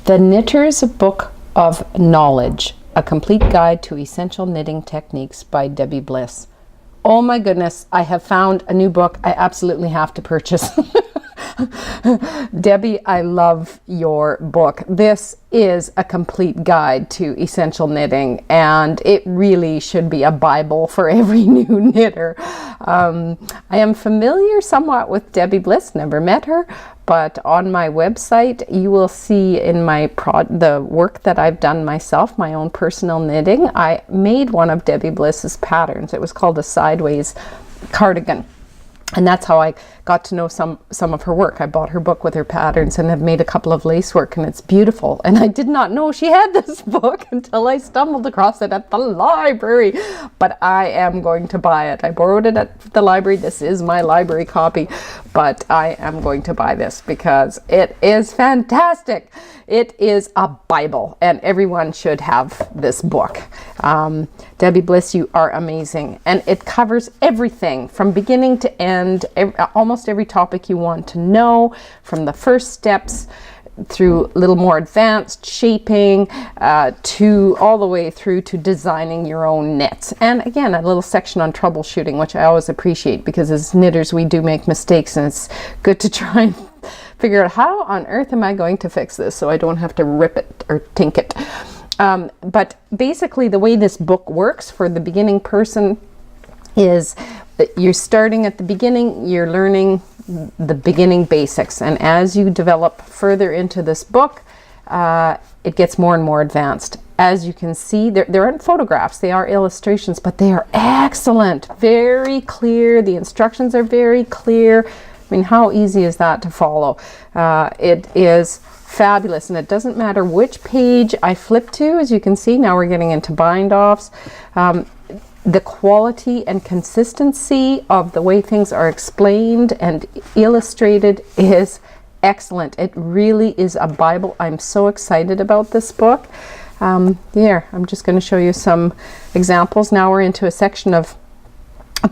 The Knitter's Book of Knowledge, a complete guide to essential knitting techniques by Debbie Bliss. Oh my goodness, I have found a new book I absolutely have to purchase. Debbie, I love your book. This is a complete guide to essential knitting, and it really should be a Bible for every new knitter. I am familiar somewhat with Debbie Bliss, never met her, but on my website you will see in my the work that I've done myself, my own personal knitting. I made one of Debbie Bliss's patterns. It was called a sideways cardigan. And that's how I got to know some of her work. I bought her book with her patterns and have made a couple of lace work, and it's beautiful. And I did not know she had this book until I stumbled across it at the library. But I am going to buy it. I borrowed it at the library. This is my library copy, but I am going to buy this because it is fantastic. It is a Bible, and everyone should have this book. Debbie Bliss, you are amazing. And it covers everything from beginning to end, almost every topic you want to know, from the first steps through a little more advanced shaping to all the way through to designing your own knits. And again, a little section on troubleshooting, which I always appreciate, because as knitters we do make mistakes, and it's good to try and figure out how on earth am I going to fix this so I don't have to rip it or tink it. But basically the way this book works for the beginning person is that you're starting at the beginning, you're learning the beginning basics, and as you develop further into this book, it gets more and more advanced. As you can see, there aren't photographs, they are illustrations, but they are excellent, very clear. The instructions are very clear. I mean, how easy is that to follow? It is fabulous, and it doesn't matter which page I flip to. As you can see, now we're getting into bind-offs. The quality and consistency of the way things are explained and illustrated is excellent. It really is a Bible. I'm so excited about this book. Here, I'm just going to show you some examples. Now we're into a section of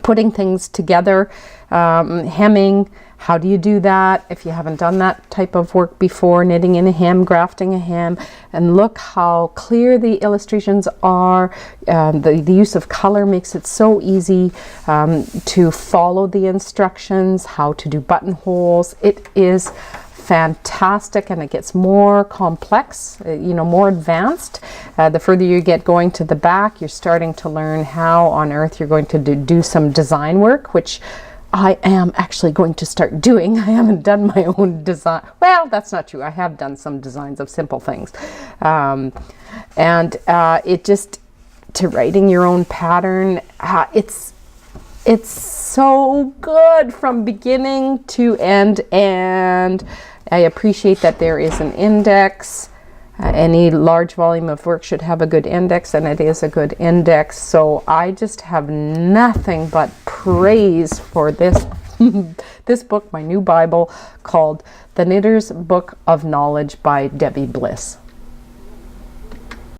putting things together, hemming. How do you do that if you haven't done that type of work before? Knitting in a hem, grafting a hem, and look how clear the illustrations are. The use of color makes it so easy to follow the instructions, how to do buttonholes. It is fantastic, and it gets more complex, more advanced. The further you get going to the back, you're starting to learn how on earth you're going to do some design work, which I am actually going to start doing. I haven't done my own design. Well, that's not true. I have done some designs of simple things. It just, to writing your own pattern, it's so good from beginning to end, and I appreciate that there is an index. Any large volume of work should have a good index, and it is a good index. So I just have nothing but praise for this this book, my new Bible, called The Knitter's Book of Knowledge by Debbie Bliss.